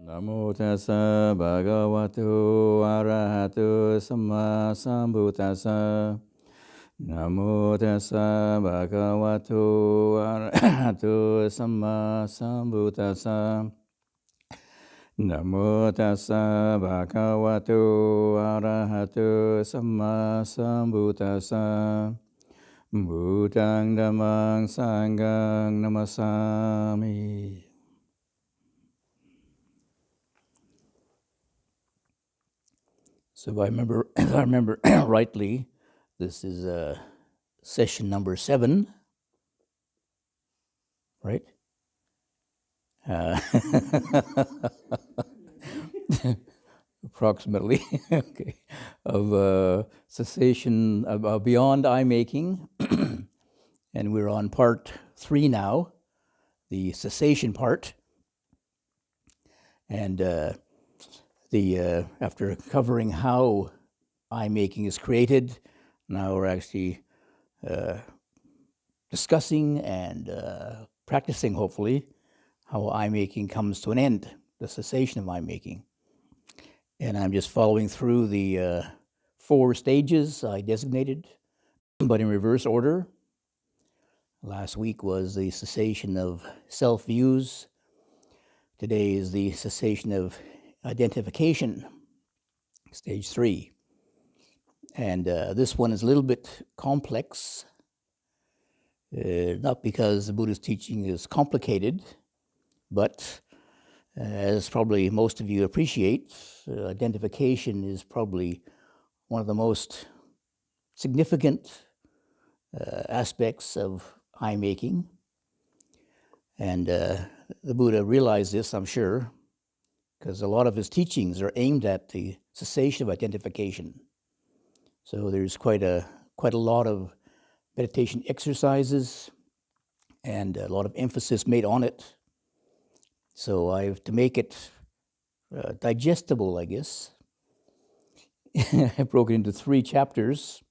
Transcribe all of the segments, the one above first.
Namo tassa bhagavato arahato samma sambuddhassa. Namo tassa bhagavato arahato samma sambuddhassa. Namo tassa bhagavato arahato samma sambuddhassa. Buddhaṃ dhammāṃ sanghaṃ namasami. So if I remember rightly, this is session number 7, right? Approximately, okay, of cessation, beyond eye-making, and we're on part 3 now, the cessation part, and after covering how eye-making is created, now we're actually discussing and practicing, hopefully, how eye-making comes to an end, the cessation of eye-making. And I'm just following through the 4 stages I designated, but in reverse order. Last week was the cessation of self-views. Today is the cessation of identification, stage 3. And this one is a little bit complex, not because the Buddha's teaching is complicated, but as probably most of you appreciate, identification is probably one of the most significant aspects of eye-making. And the Buddha realized this, I'm sure, because a lot of his teachings are aimed at the cessation of identification. So there's quite a lot of meditation exercises and a lot of emphasis made on it. So I have to make it digestible, I guess. I broke it into 3 chapters,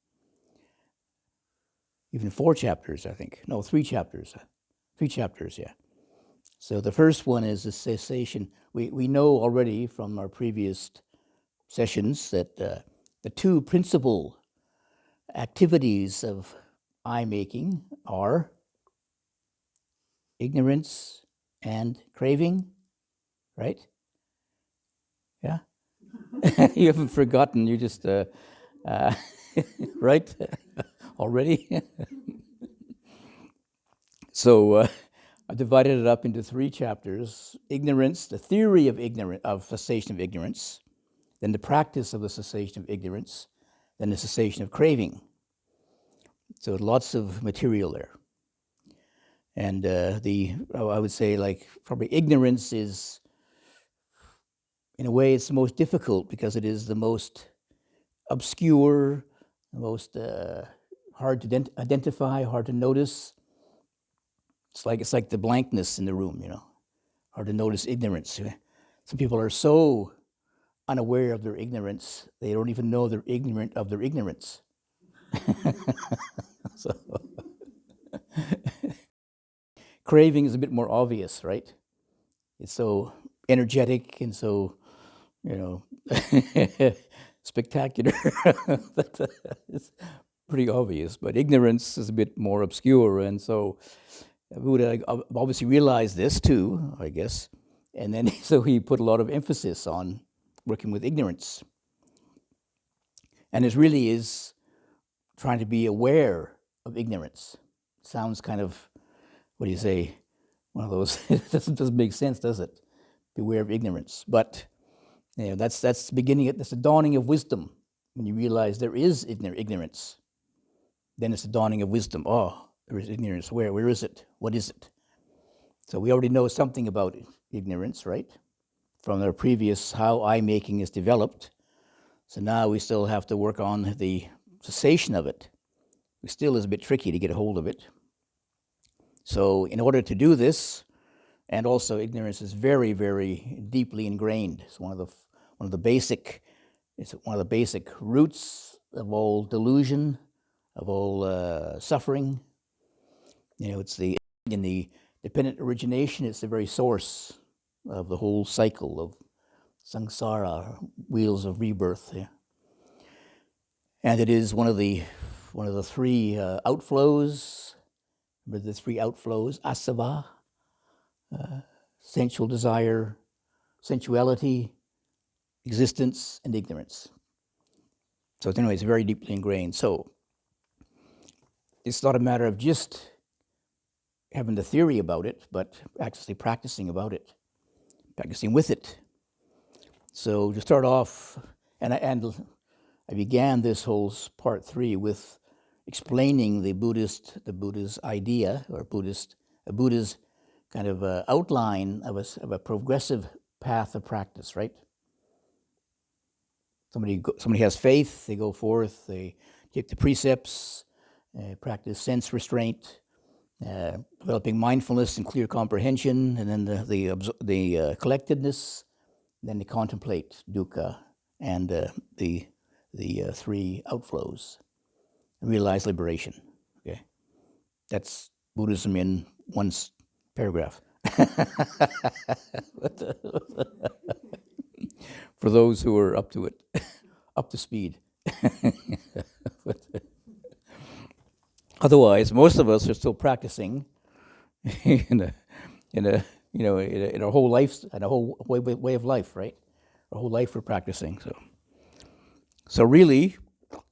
even 4 chapters, I think. No, 3 chapters. 3 chapters, yeah. So the first one is the cessation. We know already from our previous sessions that the 2 principal activities of eye-making are ignorance and craving, right? Yeah? You haven't forgotten, you just, right? Already? So, I divided it up into 3 chapters: ignorance, the theory of cessation of ignorance, then the practice of the cessation of ignorance, then the cessation of craving. So lots of material there. And I would say, like, probably ignorance is, in a way, it's the most difficult because it is the most obscure, the most hard to identify, hard to notice. It's like the blankness in the room, hard to notice ignorance. Some people are so unaware of their ignorance, they don't even know they're ignorant of their ignorance. So, craving is a bit more obvious, right? It's so energetic and so, spectacular. It's pretty obvious, but ignorance is a bit more obscure, and so Buddha obviously realized this too, I guess, and then so he put a lot of emphasis on working with ignorance. And it really is trying to be aware of ignorance. Sounds kind of, what do you say, one of those, it doesn't make sense, does it? Beware of ignorance. But that's the beginning, that's the dawning of wisdom. When you realize there is ignorance, then it's the dawning of wisdom. Oh, there is ignorance. Where is it? What is it? So we already know something about ignorance, right? From our previous how eye-making is developed. So now we still have to work on the cessation of it. It still is a bit tricky to get a hold of it. So in order to do this, and also ignorance is very, very deeply ingrained. It's one of the basic roots of all delusion, of all suffering. It's in the dependent origination. It's the very source of the whole cycle of samsara, wheels of rebirth. Yeah. And it is one of the three outflows. Remember the three outflows: asava, sensual desire, sensuality, existence, and ignorance. So anyway, it's very deeply ingrained. So it's not a matter of just having the theory about it, but actually practicing about it, practicing with it. So to start off, and I began this whole part 3 with explaining the Buddha's idea, or Buddha's kind of outline of a progressive path of practice, right? Somebody has faith, they go forth, they take the precepts, practice sense restraint, developing mindfulness and clear comprehension, and then the collectedness, then they contemplate dukkha and the three outflows, and realize liberation. Okay, that's Buddhism in one paragraph. For those who are up to it, up to speed. Otherwise, most of us are still practicing in our whole life, and a whole way of life, right? Our whole life we're practicing. So really,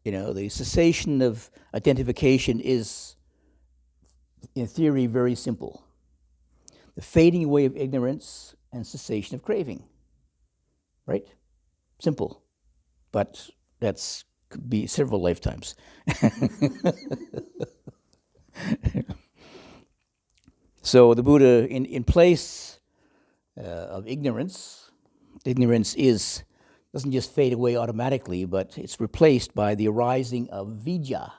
the cessation of identification is, in theory, very simple. The fading away of ignorance and cessation of craving. Right? Simple. But could be several lifetimes. So the Buddha, in place of ignorance doesn't just fade away automatically, but it's replaced by the arising of vijja,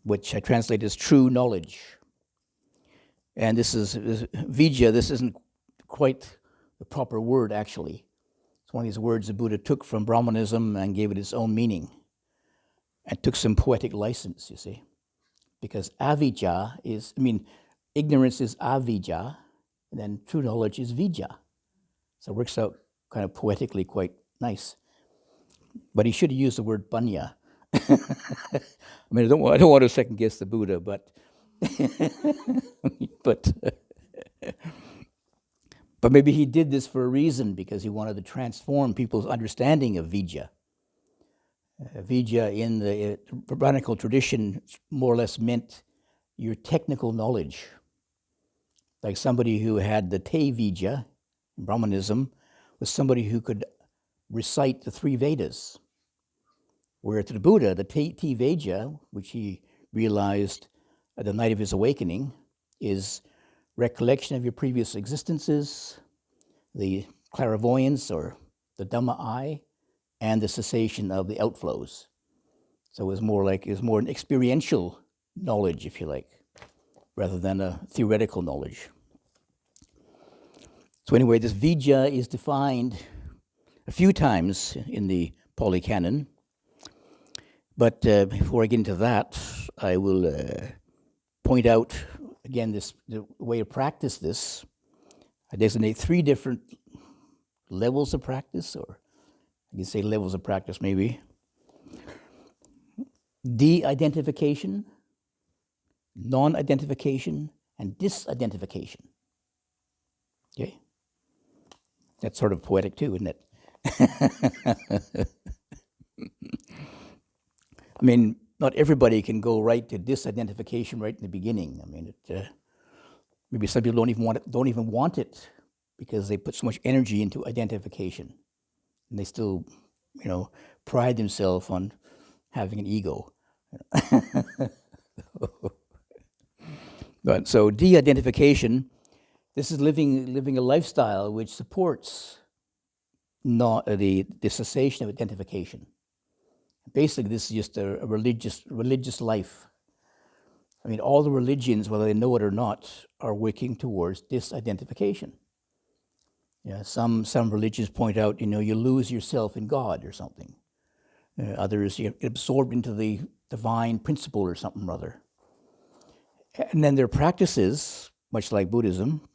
which I translate as true knowledge. And this is vijja. This isn't quite the proper word, actually. It's one of these words the Buddha took from Brahmanism and gave it its own meaning, and took some poetic license, you see. Because avijja ignorance is avijja, and then true knowledge is vijja. So it works out kind of poetically quite nice. But he should have used the word panya. I don't want to second guess the Buddha, but but maybe he did this for a reason, because he wanted to transform people's understanding of vijja. Vijja in the Brahmanical tradition more or less meant your technical knowledge. Like somebody who had the te vijja in Brahmanism was somebody who could recite the three Vedas. Where to the Buddha, the te vijja, which he realized at the night of his awakening, is recollection of your previous existences, the clairvoyance or the Dhamma eye, and the cessation of the outflows. So it was more an experiential knowledge, if you like, rather than a theoretical knowledge. So anyway, this vijja is defined a few times in the Pali Canon. But before I get into that, I will point out, again, the way to practice this. I designate 3 different levels of practice, or I can say levels of practice maybe. De-identification, non-identification, and disidentification. Okay? That's sort of poetic too, isn't it? Not everybody can go right to disidentification right in the beginning. Maybe some people don't even want it because they put so much energy into identification, and they still, pride themselves on having an ego. But so de-identification, this is living a lifestyle which supports the cessation of identification. Basically, this is just a religious life. All the religions, whether they know it or not, are working towards disidentification. Some religions point out, you lose yourself in God or something. Others, you get absorbed into the divine principle or something or other. And then their practices, much like Buddhism,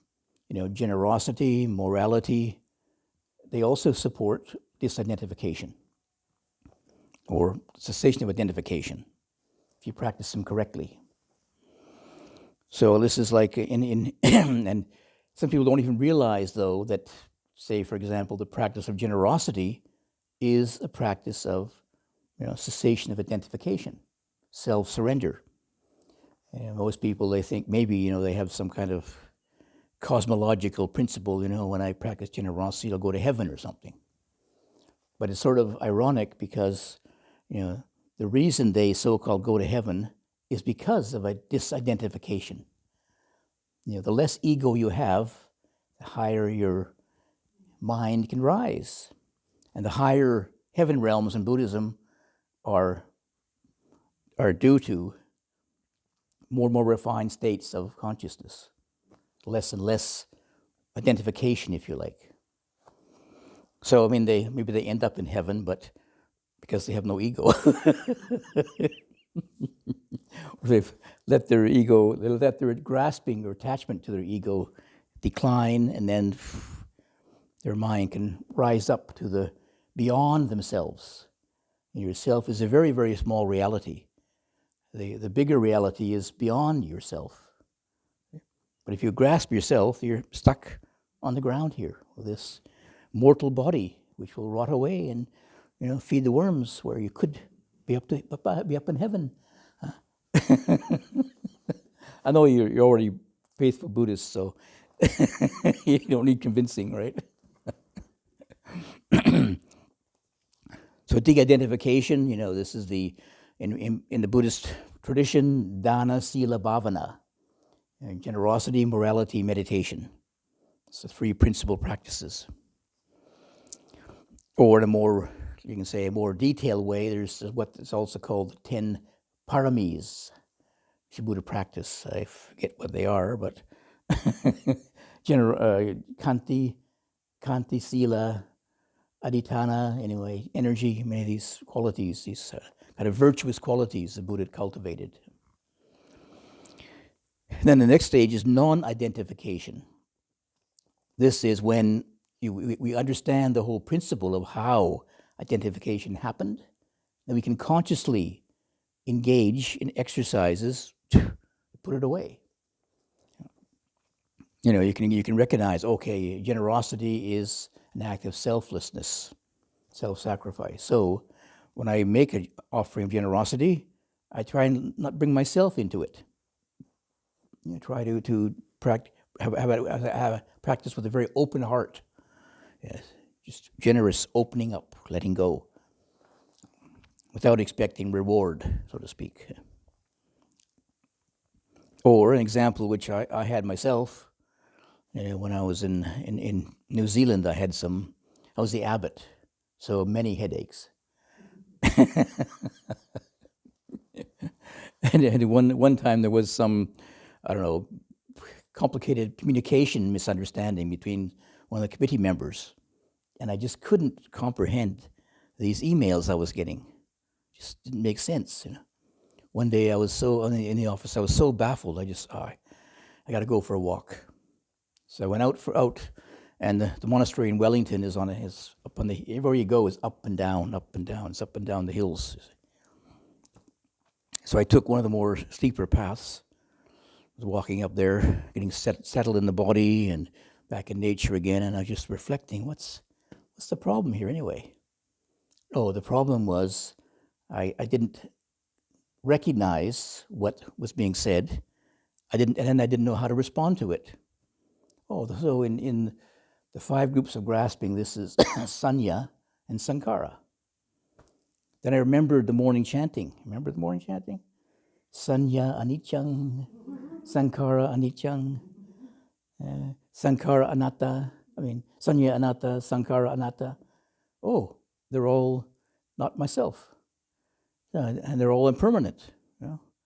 generosity, morality, they also support disidentification or cessation of identification if you practice them correctly. So this is like in and some people don't even realize, though, that, say, for example, the practice of generosity is a practice of cessation of identification, self-surrender. And most people, they think maybe they have some kind of cosmological principle. When I practice generosity, I'll go to heaven or something. But it's sort of ironic because the reason they so-called go to heaven is because of a disidentification. The less ego you have, the higher your mind can rise. And the higher heaven realms in Buddhism are due to more and more refined states of consciousness, less and less identification, if you like. So, maybe they end up in heaven, but because they have no ego. They've let their ego, they let their grasping or attachment to their ego decline, and then their mind can rise up to the beyond themselves. And yourself is a very, very small reality. The bigger reality is beyond yourself. But if you grasp yourself, you're stuck on the ground here with this mortal body, which will rot away and feed the worms, where you could be up in heaven. I know you're already faithful Buddhist, so you don't need convincing, right? So de-identification, this is in the Buddhist tradition, dana, sila, bhavana, generosity, morality, meditation. It's the three principal practices. Or in a more detailed way, there's what is also called the 10 paramis. It's a Buddha practice. I forget what they are, but kanti, sila, adhitthana, anyway, energy, many of these qualities, these kind of virtuous qualities the Buddha cultivated. And then the next stage is non-identification. This is when we understand the whole principle of how identification happened, and we can consciously engage in exercises to put it away. You can recognize, okay, generosity is an act of selflessness, self-sacrifice. So when I make an offering of generosity, I try and not bring myself into it. Try to have a practice with a very open heart. Yes, just generous opening up, letting go, without expecting reward, so to speak. Or an example which I had myself, when I was in New Zealand, I was the abbot, so many headaches. and one time there was some, complicated communication misunderstanding between one of the committee members, and I just couldn't comprehend these emails I was getting. Just didn't make sense, One day I was in the office, I was so baffled, I got to go for a walk. So I went out, and the monastery in Wellington is up on the, everywhere you go is up and down, it's up and down the hills. So I took one of the more steeper paths, was walking up there, getting settled in the body and back in nature again, and I was just reflecting, what's the problem here anyway? Oh, the problem was I didn't recognize what was being said. I didn't know how to respond to it. Oh, so in the 5 groups of grasping, this is sanya and sankhara. Then I remembered the morning chanting. Remember the morning chanting? Sanya anicchang, sankhara anicchang, sankhara anatta. Sanya anatta, sankhara anatta. Oh, they're all not myself. And they're all impermanent.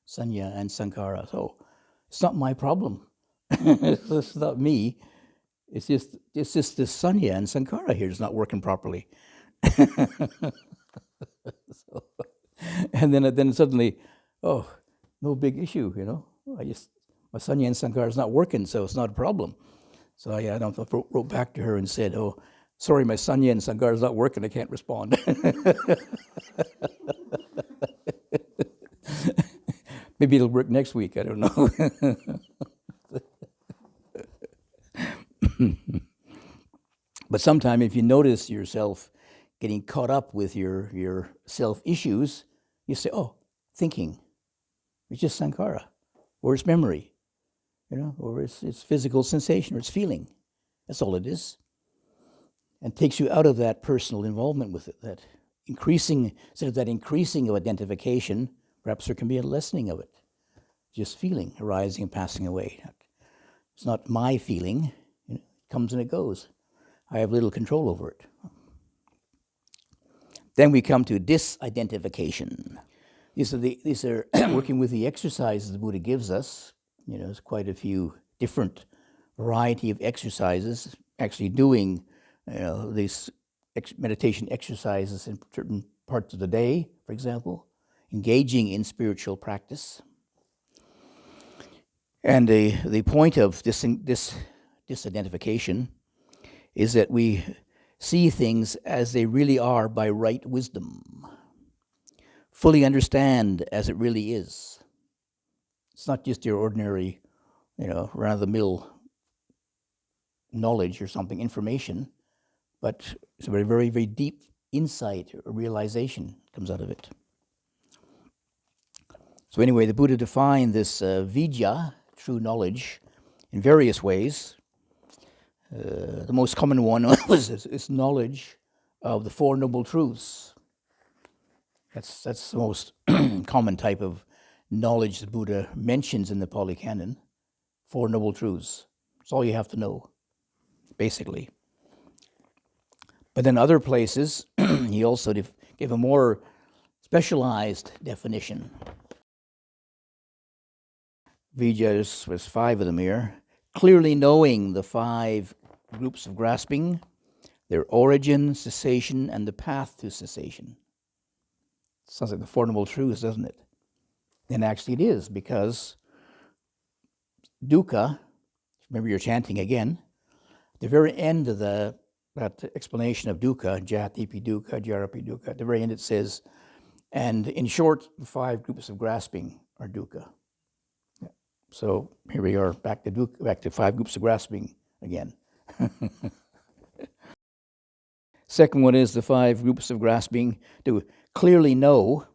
Sanya and sankhara. So it's not my problem. It's not me. It's just the sanya and sankhara here is not working properly. And then suddenly, oh, no big issue, my sanya and sankhara is not working, so it's not a problem. So I wrote back to her and said, "Oh, sorry, my Sanya and Sanghara's not working. I can't respond." Maybe it'll work next week. I don't know. But sometime if you notice yourself getting caught up with your self-issues, you say, "Oh, thinking. It's just sankhara, or it's memory, or it's physical sensation, or it's feeling. That's all it is." And takes you out of that personal involvement with it. That increasing, instead of that increasing of identification, perhaps there can be a lessening of it. Just feeling arising and passing away. It's not my feeling. It comes and it goes. I have little control over it. Then we come to disidentification. These are working with the exercises the Buddha gives us. There's quite a few different variety of exercises. Actually doing, these meditation exercises in certain parts of the day, for example, engaging in spiritual practice. And the point of this disidentification is that we see things as they really are by right wisdom, fully understand as it really is. It's not just your ordinary, run-of-the-mill knowledge or something, information, but it's a very, very, very deep insight or realization comes out of it. So anyway, the Buddha defined this vidya, true knowledge, in various ways. The most common one was this knowledge of the Four Noble Truths. That's the most common type of knowledge the Buddha mentions in the Pali Canon. Four Noble Truths. That's all you have to know, basically. But then other places, he also gave a more specialized definition. Vidyas, was 5 of them here. Clearly knowing the 5 groups of grasping, their origin, cessation, and the path to cessation. Sounds like the Four Noble Truths, doesn't it? And actually it is, because dukkha, remember you're chanting again, at the very end of that explanation of dukkha, jatipi dukkha, jarapi dukkha, at the very end it says, and in short, the 5 groups of grasping are dukkha. So here we are, back to 5 groups of grasping again. Second one is the 5 groups of grasping, to clearly know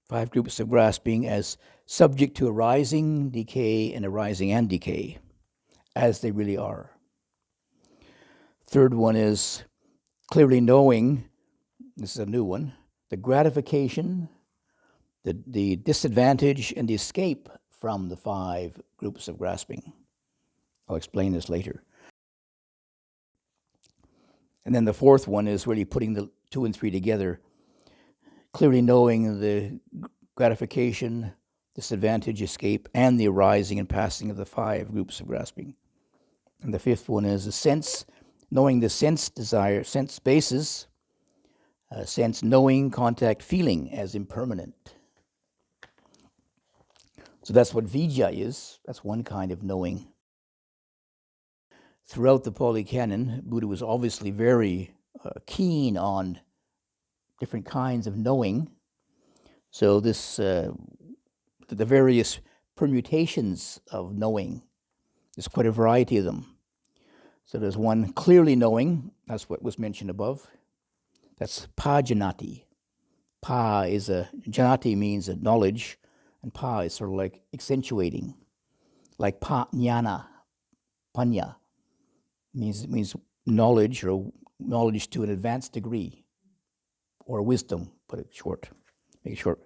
5 groups of grasping as subject to arising, decay, and arising and decay, as they really are. Third one is clearly knowing, this is a new one, the gratification, the disadvantage, and the escape from the 5 groups of grasping. I'll explain this later. And then the fourth one is really putting the 2 and 3 together, clearly knowing the gratification, disadvantage, escape, and the arising and passing of the 5 groups of grasping. And the fifth one is the sense, knowing the sense desire, sense basis, sense knowing, contact, feeling as impermanent. So that's what vidya is. That's one kind of knowing. Throughout the Pali Canon, Buddha was obviously very keen on different kinds of knowing. So this, the various permutations of knowing, there's quite a variety of them. So there's one clearly knowing, that's what was mentioned above. That's pajanati. Janati means a knowledge, and pa is sort of like accentuating, like jnana, panya, means knowledge, or knowledge to an advanced degree, or wisdom, put it short, make it short.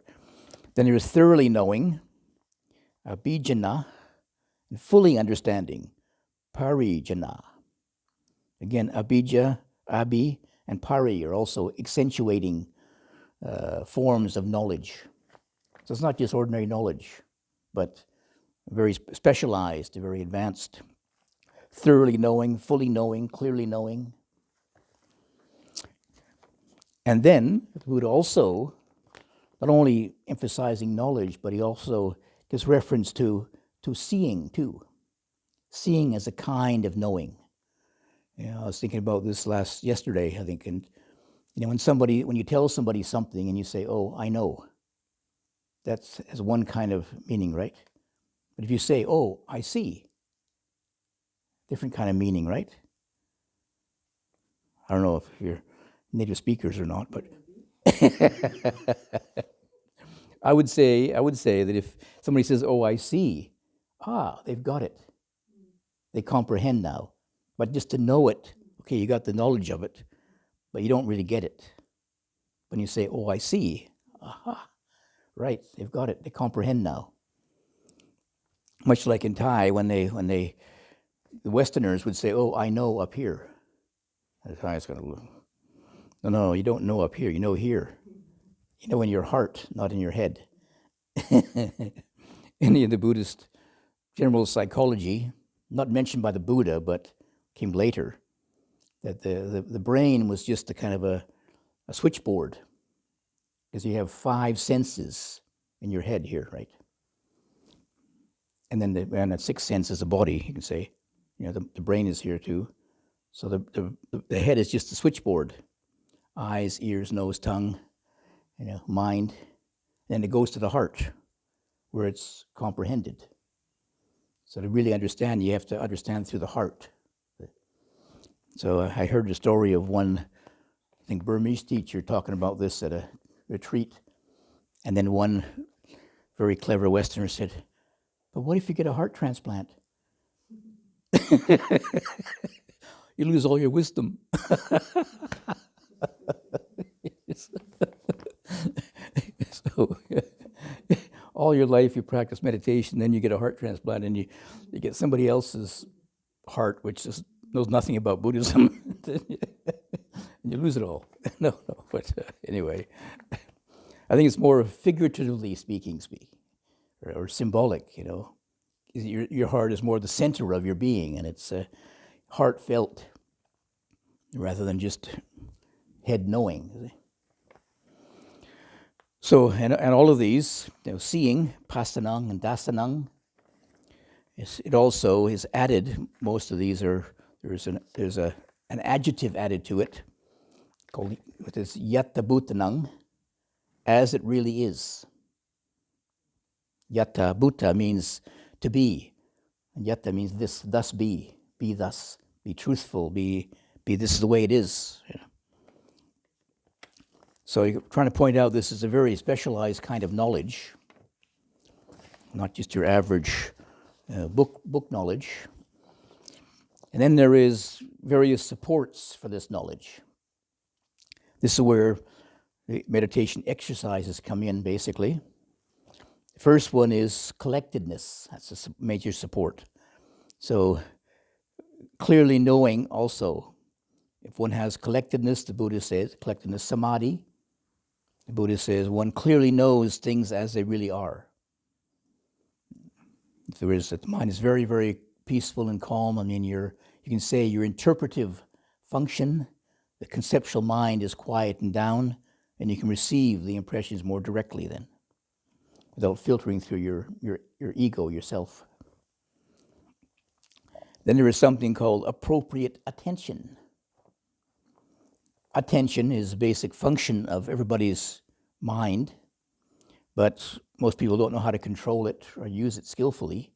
Then there is thoroughly knowing, abhijana, and fully understanding, parijana. Again, abhija, abhi, and pari are also accentuating forms of knowledge. So it's not just ordinary knowledge, but very specialized, very advanced. Thoroughly knowing, fully knowing, clearly knowing. And then the Buddha also, not only emphasizing knowledge, but he also gives reference to seeing too. Seeing as a kind of knowing. I was thinking about this yesterday, I think, and when you tell somebody something and you say, "Oh, I know," that has one kind of meaning, right? But if you say, "Oh, I see," different kind of meaning, right? I don't know if you're native speakers or not, but I would say that if somebody says, "Oh, I see," they've got it. They comprehend now. But just to know it, okay, you got the knowledge of it, but you don't really get it. When you say, "Oh, I see," right, they've got it. They comprehend now. Much like in Thai, when the Westerners would say, "Oh, I know up here," the Thai's going to look. No, you don't know up here. You know here. You know in your heart, not in your head. In the Buddhist general psychology, not mentioned by the Buddha, but came later, that the brain was just a kind of a switchboard, because you have 5 senses in your head here, right? And then the 6th sense is the body, you can say. The brain is here too. So the head is just the switchboard. Eyes, ears, nose, tongue, mind. Then it goes to the heart, where it's comprehended. So to really understand, you have to understand through the heart. So I heard the story of one, I think, Burmese teacher talking about this at a retreat. And then one very clever Westerner said, "But what if you get a heart transplant? You lose all your wisdom." So all your life you practice meditation, then you get a heart transplant, and you get somebody else's heart, which knows nothing about Buddhism, and you lose it all. No, but anyway, I think it's more figuratively speaking, or symbolic. Your heart is more the center of your being, and it's heartfelt rather than just head knowing. So, and all of these, seeing, pasanang and dasanang, it also is added. Most of these there's an adjective added to it, called with this yatta bhutanang, as it really is. Yatta bhuta means to be, and yatta means this, thus be thus, be truthful, be this is the way it is. So you're trying to point out this is a very specialized kind of knowledge, not just your average book knowledge. And then there is various supports for this knowledge. This is where the meditation exercises come in, basically. The first one is collectedness. That's a major support. So clearly knowing also, if one has collectedness, the Buddha says, collectedness, samadhi, the Buddha says one clearly knows things as they really are. If there is, the mind is very, very peaceful and calm. I mean, you can say your interpretive function, the conceptual mind is quietened down, and you can receive the impressions more directly then, without filtering through your ego, yourself. Then there is something called appropriate attention. Attention is a basic function of everybody's mind, but most people don't know how to control it or use it skillfully.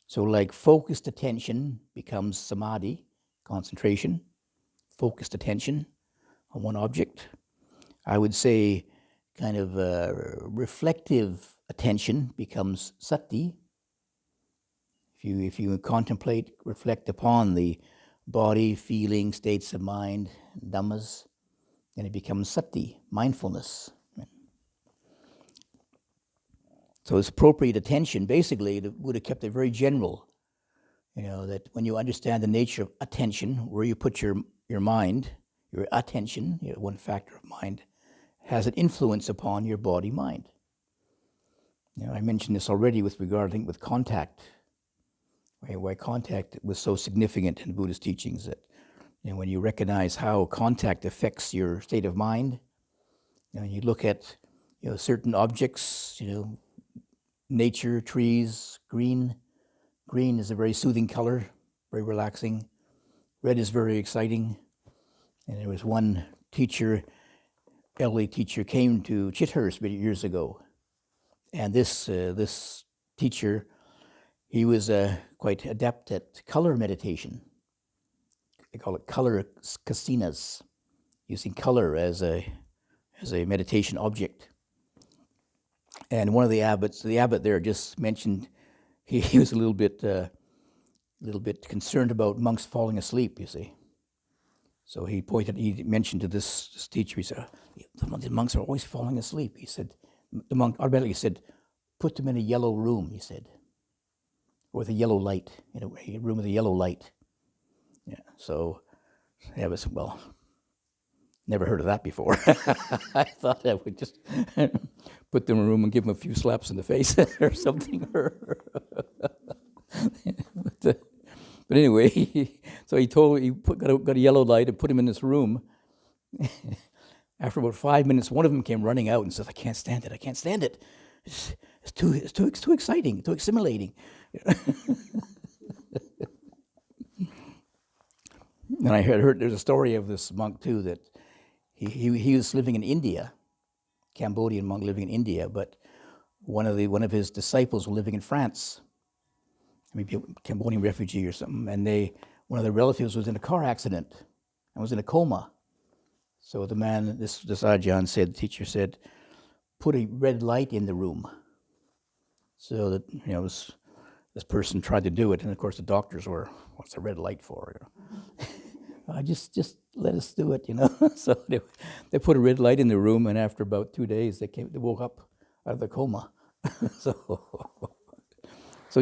So like focused attention becomes samadhi, concentration, focused attention on one object. I would say kind of reflective attention becomes sati. If you contemplate, reflect upon the body, feeling, states of mind, dhammas, then it becomes sati, mindfulness. So it's appropriate attention. Basically, the Buddha kept it very general, that when you understand the nature of attention, where you put your mind, your attention, one factor of mind, has an influence upon your body-mind. I mentioned this already with regard, I think, with contact. Why contact was so significant in Buddhist teachings, that when you recognize how contact affects your state of mind, you look at certain objects, nature, trees, green, Green is a very soothing color, very relaxing. Red is very exciting. And there was one teacher, elderly teacher, came to Chithurst many years ago. And this teacher, he was quite adept at color meditation. They call it color kasinas, using color as a meditation object. And one of the abbot there just mentioned he was a little bit concerned about monks falling asleep, you see. So he mentioned to this teacher, he said, the monks are always falling asleep. He said, the monk automatically said, put them in a yellow room, he said, with a yellow light, in a room with a yellow light. Yeah, so that was, well, never heard of that before. I thought I would just put them in a room and give them a few slaps in the face or something. But anyway, so got a yellow light and put him in this room. After about 5 minutes, one of them came running out and said, I can't stand it. It's too exciting, too assimilating. And I heard there's a story of this monk too, that he was living in India, Cambodian monk living in India, but one of his disciples was living in France, maybe a Cambodian refugee or something, and one of the relatives was in a car accident and was in a coma. So the man, this Ajahn said, the teacher said, put a red light in the room. So that, this person tried to do it, and of course the doctors were, what's a red light for? Just let us do it, So they put a red light in the room, and after about 2 days, they woke up out of the coma. So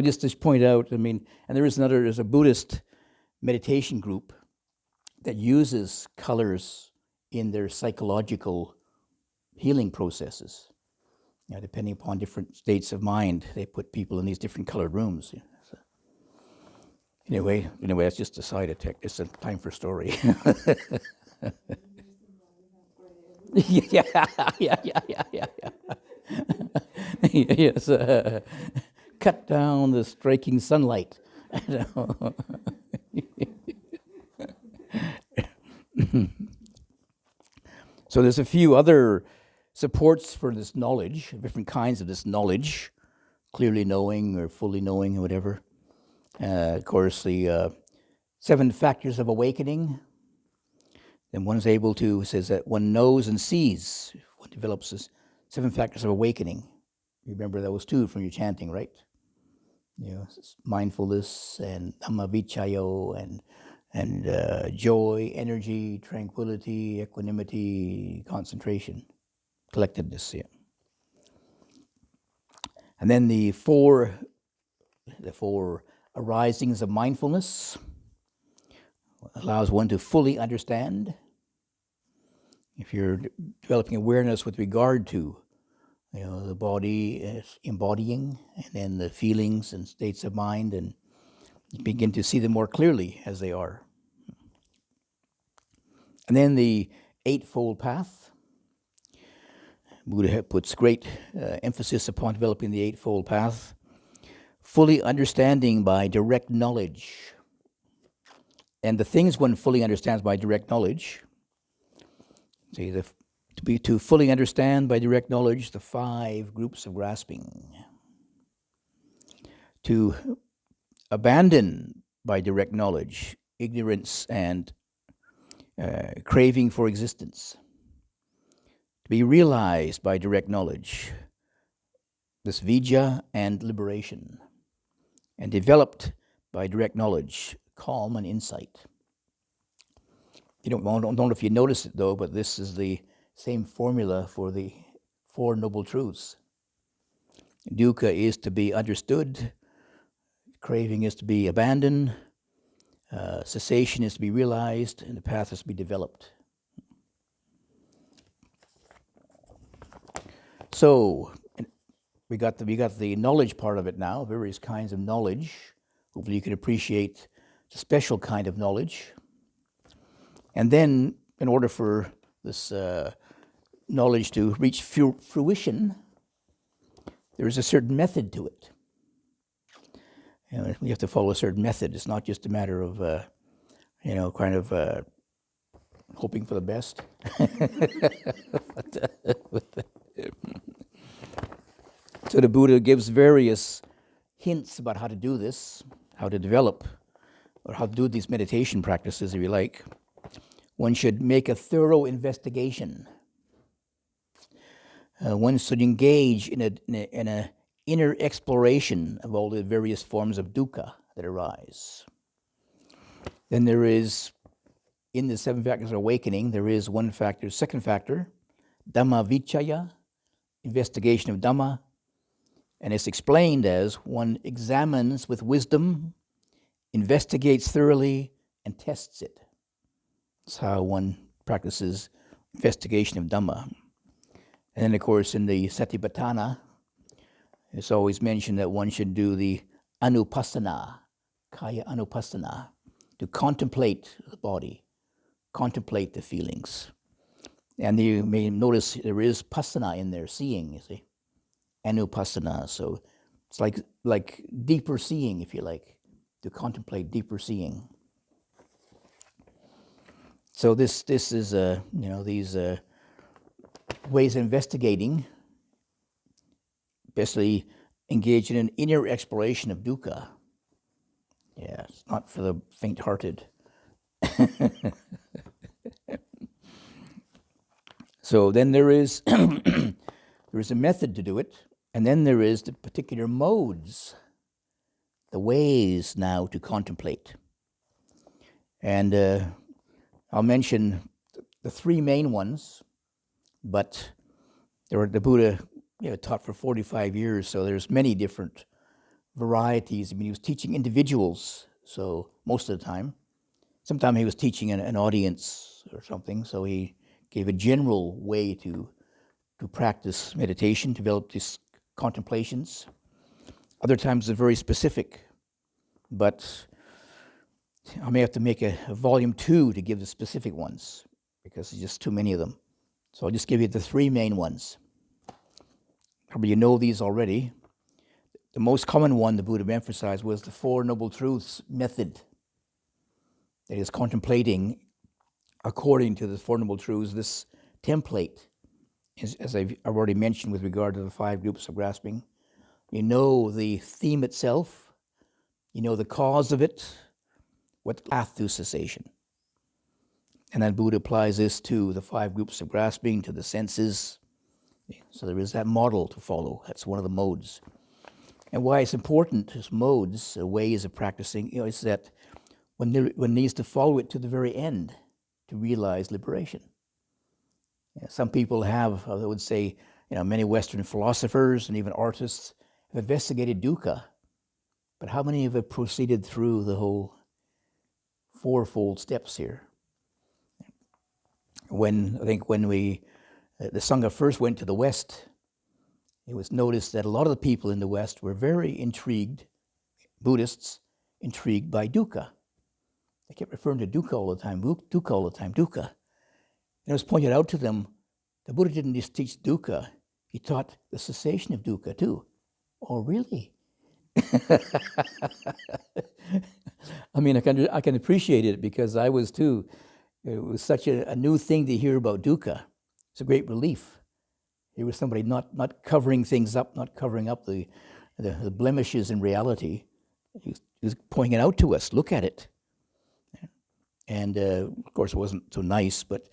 just to point out, and there's a Buddhist meditation group that uses colors in their psychological healing processes. Depending upon different states of mind, they put people in these different colored rooms. So anyway, that's just a side attack. It's a time for story. yeah. Yes, cut down the striking sunlight. So there's a few other supports for this knowledge, different kinds of this knowledge, clearly knowing or fully knowing or whatever. Of course, the 7 factors of awakening. Then one's able to, says that one knows and sees. One develops this 7 factors of awakening. You remember those 2 from your chanting, right? Mindfulness and Dhamma vichayo and joy, energy, tranquility, equanimity, concentration, collectedness. Yeah. And then the four arisings of mindfulness allows one to fully understand. If you're developing awareness with regard to the body is embodying, and then the feelings and states of mind, and you begin to see them more clearly as they are. And then the Eightfold Path. Buddha puts great emphasis upon developing the Eightfold Path. Fully understanding by direct knowledge. And the things one fully understands by direct knowledge, to fully understand by direct knowledge the 5 groups of grasping. To abandon by direct knowledge ignorance and craving for existence. To be realized by direct knowledge this vijja and liberation. And developed by direct knowledge calm and insight. I don't know if you notice it though, but this is the same formula for the 4 Noble Truths. Dukkha is to be understood, craving is to be abandoned, cessation is to be realized, and the path is to be developed. So we got the knowledge part of it now, various kinds of knowledge. Hopefully you can appreciate the special kind of knowledge. And then, in order for this knowledge to reach fruition, there is a certain method to it. We have to follow a certain method. It's not just a matter of, kind of hoping for the best. So the Buddha gives various hints about how to do this, how to develop, or how to do these meditation practices, if you like. One should make a thorough investigation. One should engage in an inner exploration of all the various forms of dukkha that arise. Then there is, in the 7 factors of awakening, there is one factor, second factor, Dhamma vichaya, investigation of Dhamma, and it's explained as one examines with wisdom, investigates thoroughly, and tests it. That's how one practices investigation of Dhamma. And then, of course, in the Satipatthana, it's always mentioned that one should do the anupassana, kaya anupassana, to contemplate the body, contemplate the feelings. And you may notice there is passana in there, seeing, you see, anupassana. So it's like deeper seeing, if you like, to contemplate deeper seeing. So this is these ways of investigating, basically engage in an inner exploration of dukkha. Yeah, it's not for the faint-hearted. So then there is a method to do it, and then there is the particular modes, the ways now to contemplate. And I'll mention the 3 main ones, but the Buddha taught for 45 years, so there's many different varieties. I mean, he was teaching individuals, so most of the time. Sometimes he was teaching an audience or something, so he gave a general way to practice meditation, develop these contemplations. Other times they're very specific, but I may have to make a volume 2 to give the specific ones, because there's just too many of them. So I'll just give you the 3 main ones. Probably you know these already. The most common one the Buddha emphasized was the 4 Noble Truths method. That is, contemplating according to the 4 Noble Truths, this template, as I've already mentioned with regard to the 5 groups of grasping. You know the theme itself, you know the cause of it, what path to cessation. And then Buddha applies this to the 5 groups of grasping, to the senses. So there is that model to follow. That's one of the modes. And why it's important as modes, ways of practicing, is that one needs to follow it to the very end to realize liberation. Some people have, I would say, many Western philosophers and even artists have investigated dukkha, but how many have proceeded through the whole 4-fold steps here? When the Sangha first went to the West, it was noticed that a lot of the people in the West were very intrigued, Buddhists, intrigued by dukkha. They kept referring to dukkha all the time, dukkha all the time, dukkha. And it was pointed out to them, the Buddha didn't just teach dukkha, he taught the cessation of dukkha too. Oh, really? I mean, I can appreciate it, because I was too. It was such a new thing to hear about dukkha. It's a great relief. Here was somebody not covering things up, not covering up the blemishes in reality. He was pointing it out to us. Look at it. And of course, it wasn't so nice, but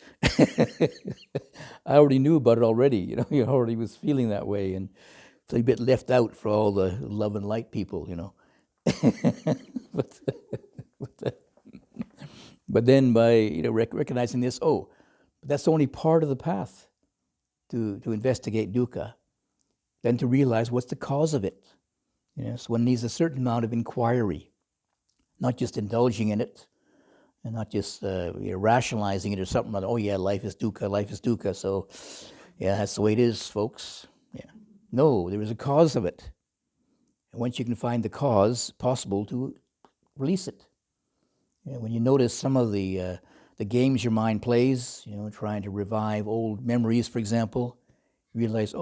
I already knew about it already. He already was feeling that way, and feeling a bit left out for all the love and light people. But then by recognizing this, but that's only part of the path to investigate dukkha. Then to realize what's the cause of it. So one needs a certain amount of inquiry, not just indulging in it, and not just rationalizing it or something like, oh yeah, life is dukkha, so yeah, that's the way it is, folks. Yeah. No, there is a cause of it. And once you can find the cause, possible to release it. When you notice some of the games your mind plays, trying to revive old memories, for example, you realize,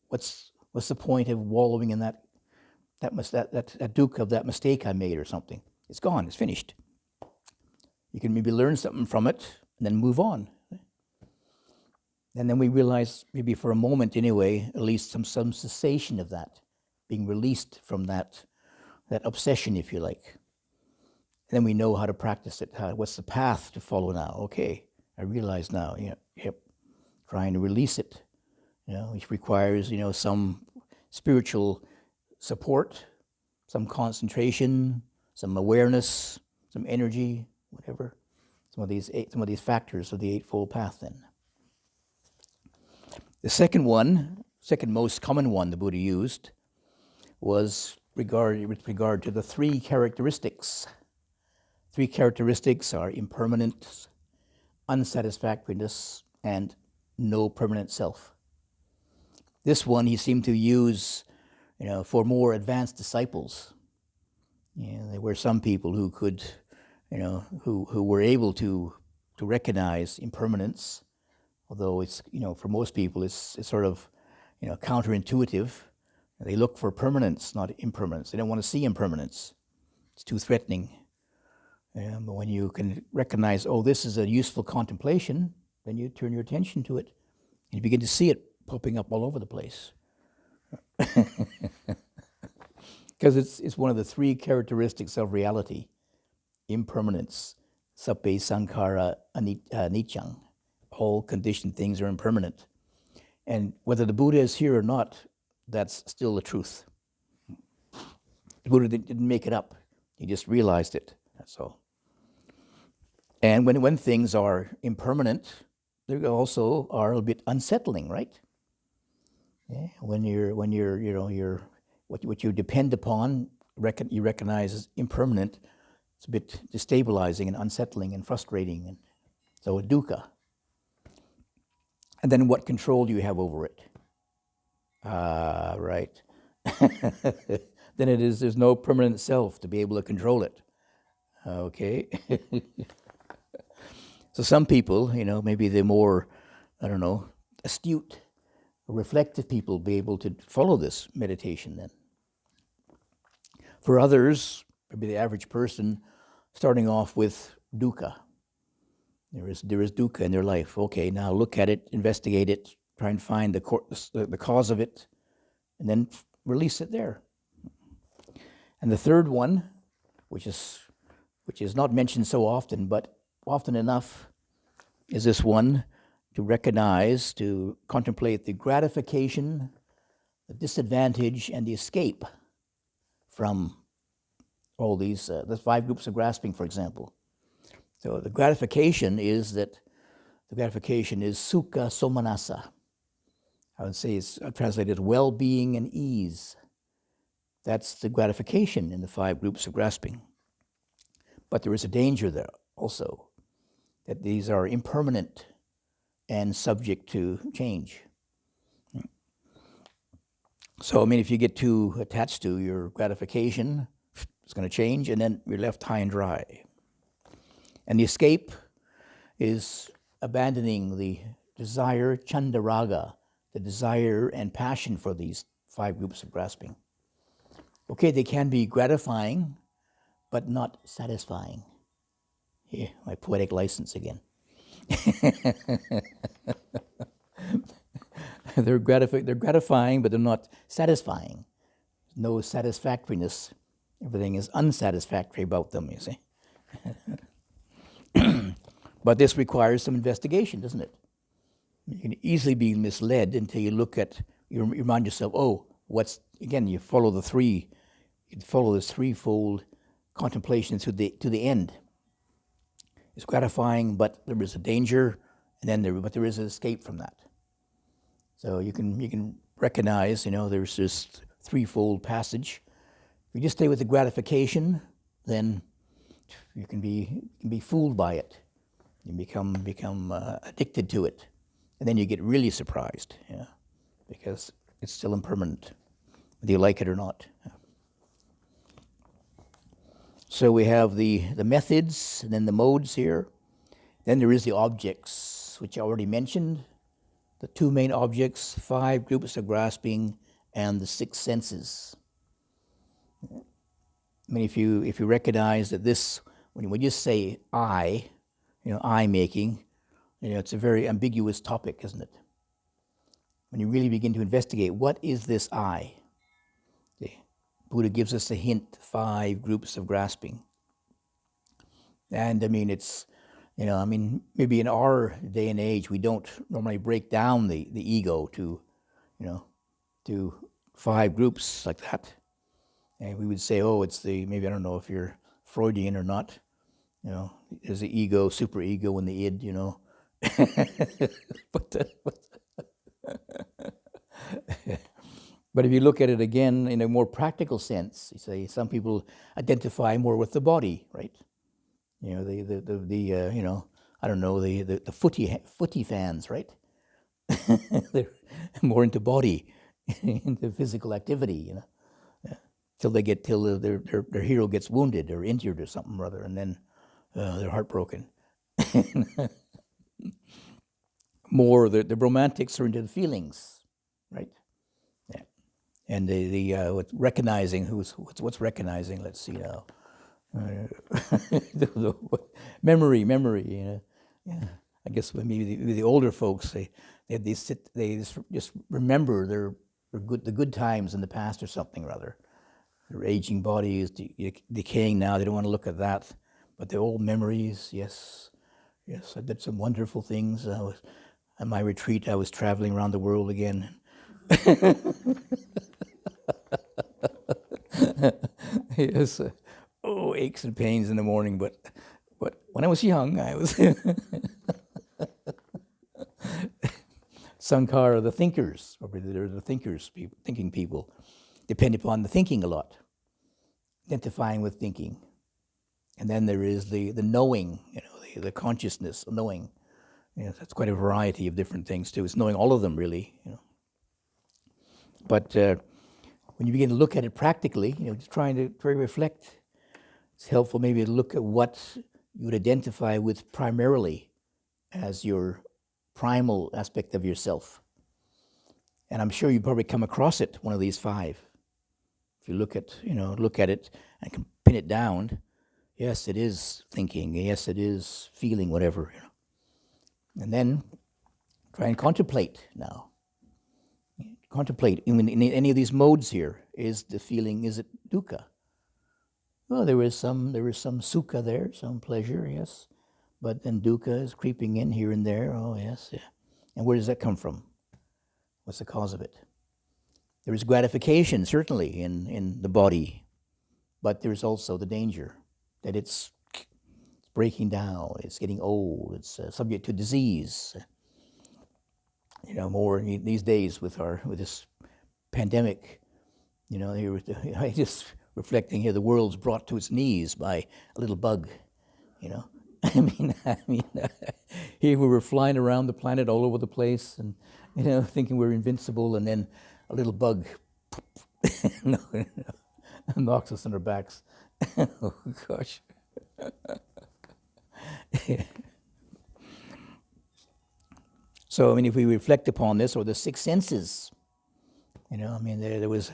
what's the point of wallowing in that that dukkha of that mistake I made or something. It's gone, it's finished. You can maybe learn something from it and then move on. And then we realize, maybe for a moment anyway, at least some cessation of that, being released from that obsession, if you like. And then we know how to practice it. What's the path to follow now? Okay, I realize now, trying to release it, which requires, some spiritual support, some concentration, some awareness, some energy, whatever. Some of these factors of the Eightfold Path then. The second most common one the Buddha used was with regard to the three characteristics. Three characteristics are impermanence, unsatisfactoriness, and no permanent self. This one he seemed to use, for more advanced disciples. There were some people who could, who were able to recognize impermanence, although it's, for most people it's sort of, counterintuitive. They look for permanence, not impermanence. They don't want to see impermanence. It's too threatening. But when you can recognize, this is a useful contemplation, then you turn your attention to it, and you begin to see it popping up all over the place. Because it's one of the three characteristics of reality: impermanence, sappe sankhara anicca. All conditioned things are impermanent. And whether the Buddha is here or not, that's still the truth. The Buddha didn't make it up. He just realized it. That's all. And when things are impermanent, they also are a bit unsettling, right? Yeah. When what you depend upon, you recognize as impermanent, it's a bit destabilizing and unsettling and frustrating, and so a dukkha. And then what control do you have over it? Right. Then there's no permanent self to be able to control it. Okay. So some people, maybe they're more, astute, reflective people be able to follow this meditation then. For others, maybe the average person, starting off with dukkha. There is dukkha in their life. Okay, now look at it, investigate it, try and find the cause of it, and then release it there. And the third one, which is not mentioned so often, but often enough, is this one: to recognize, to contemplate the gratification, the disadvantage, and the escape from all these, the 5 groups of grasping, for example. So the gratification is sukha somanasa. I would say it's translated as well-being and ease. That's the gratification in the 5 groups of grasping. But there is a danger there also, that these are impermanent and subject to change. So, if you get too attached to your gratification, it's going to change, and then you're left high and dry. And the escape is abandoning the desire, chandaraga, the desire and passion for these 5 groups of grasping. Okay, they can be gratifying, but not satisfying. Here, my poetic license again. They're gratifying, but they're not satisfying. No satisfactoriness. Everything is unsatisfactory about them, you see. But this requires some investigation, doesn't it? You can easily be misled until you look at, you remind yourself, you follow you follow this threefold contemplation to the end. It's gratifying, but there is a danger, and then there is an escape from that. So you can recognize, there's this threefold passage. If you just stay with the gratification, then you can be fooled by it. You become addicted to it, and then you get really surprised, because it's still impermanent, whether you like it or not. So we have the methods, and then the modes here. Then there is the objects, which I already mentioned. The 2 main objects, 5 groups of grasping, and the 6 senses. I mean, if you recognize that this, when you just say I, I making, it's a very ambiguous topic, isn't it? When you really begin to investigate, what is this I? Okay. Buddha gives us a hint, 5 groups of grasping. And I mean, it's, maybe in our day and age, we don't normally break down the ego to 5 groups like that. And we would say, oh, it's maybe I don't know if you're Freudian or not, there's the ego, super ego, and the id, But if you look at it again in a more practical sense, you say some people identify more with the body, right? I don't know, the footy fans, right? They're more into body, into physical activity, till their hero gets wounded or injured or something or other, and then they're heartbroken. More the romantics are into the feelings, right? Yeah, and with recognizing what's recognizing. Let's see now. Memory. Yeah. I guess maybe the older folks they just remember the good times in the past or something rather. Their aging body is decaying now. They don't want to look at that, but the old memories. Yes, I did some wonderful things. At my retreat, I was traveling around the world again. Yes. Aches and pains in the morning, but when I was young, I was Sankara, the thinkers, or they're the thinkers, thinking people, depend upon the thinking a lot, identifying with thinking. And then there is the knowing, the consciousness of knowing. That's quite a variety of different things too. It's knowing all of them, really. But when you begin to look at it practically, just trying to reflect, it's helpful maybe to look at what you would identify with primarily as your primal aspect of yourself. And I'm sure you probably come across it, one of these 5. If you look at it and can pin it down, yes, it is thinking, yes, it is feeling, whatever. And then try and contemplate now. Contemplate in any of these modes here. Is the feeling, is it dukkha? Well, there is some sukha there, some pleasure, yes. But then dukkha is creeping in here and there, oh yes, yeah. And where does that come from? What's the cause of it? There is gratification, certainly, in the body, but there's also the danger that it's breaking down, it's getting old, it's subject to disease. More these days with this pandemic, I just reflecting here, the world's brought to its knees by a little bug, I mean, here we were flying around the planet all over the place, and thinking we're invincible, and then a little bug knocks us on our backs. Oh gosh. So, if we reflect upon this, or the 6 senses, there was,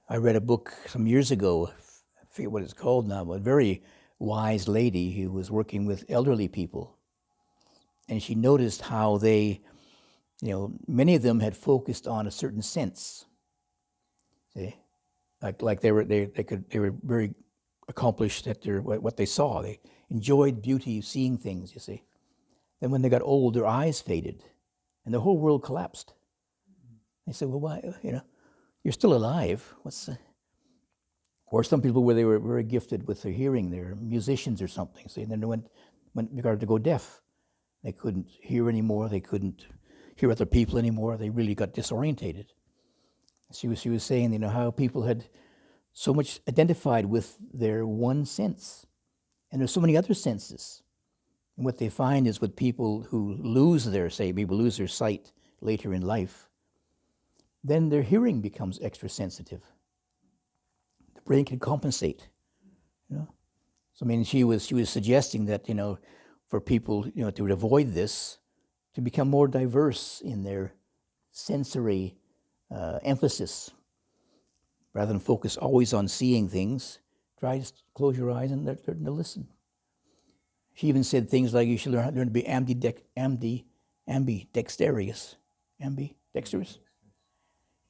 I read a book some years ago, I forget what it's called now, but a very wise lady who was working with elderly people. And she noticed how they, many of them had focused on a certain sense. See? Like they were very accomplished at what they saw. They enjoyed beauty, seeing things, you see. Then when they got old, their eyes faded, and the whole world collapsed. They said, well, why, you're still alive. Or some people where they were very gifted with their hearing, they're musicians or something. So then they went regarded to go deaf. They couldn't hear anymore. They couldn't hear other people anymore. They really got disorientated. She was saying, how people had so much identified with their one sense, and there's so many other senses. And what they find is with people who lose their sight later in life, then their hearing becomes extra sensitive. The brain can compensate. So she was suggesting that for people to avoid this, to become more diverse in their sensory emphasis, rather than focus always on seeing things, try to close your eyes and learn to listen. She even said things like you should learn to be ambidextrous. Ambidextrous?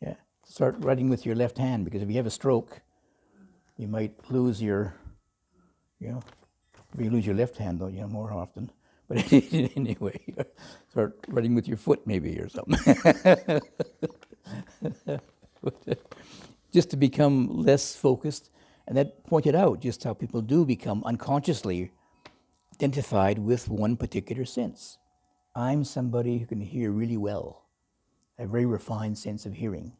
Yeah. Start writing with your left hand, because if you have a stroke, you might lose your, you lose your left hand, though, more often. But anyway, start writing with your foot maybe or something. Just to become less focused. And that pointed out just how people do become unconsciously identified with one particular sense. I'm somebody who can hear really well, a very refined sense of hearing.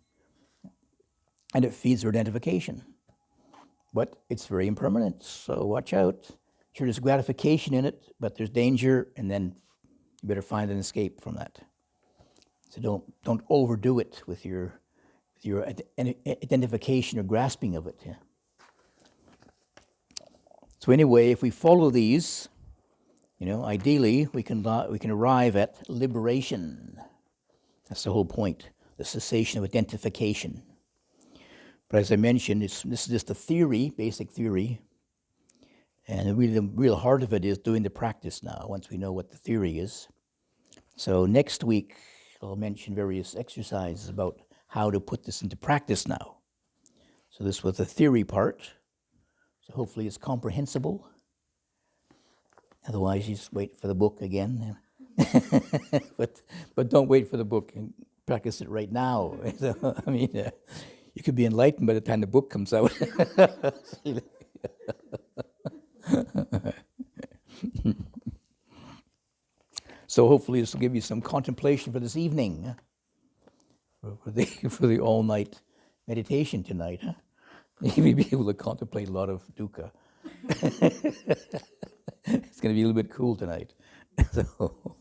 And it feeds their identification. But it's very impermanent, so watch out. Sure, there's gratification in it, but there's danger, and then you better find an escape from that. So don't overdo it with your identification or grasping of it. Yeah? So anyway, if we follow these, ideally we can arrive at liberation. That's the whole point, the cessation of identification. But as I mentioned, this is just a theory, basic theory, and the real heart of it is doing the practice now, once we know what the theory is. So next week, I'll mention various exercises about how to put this into practice now. So this was the theory part, so hopefully it's comprehensible. Otherwise, you just wait for the book again. but don't wait for the book and practice it right now. So, you could be enlightened by the time the book comes out. So hopefully this will give you some contemplation for this evening, for the all-night meditation tonight. Huh? You may be able to contemplate a lot of dukkha. It's going to be a little bit cool tonight. So.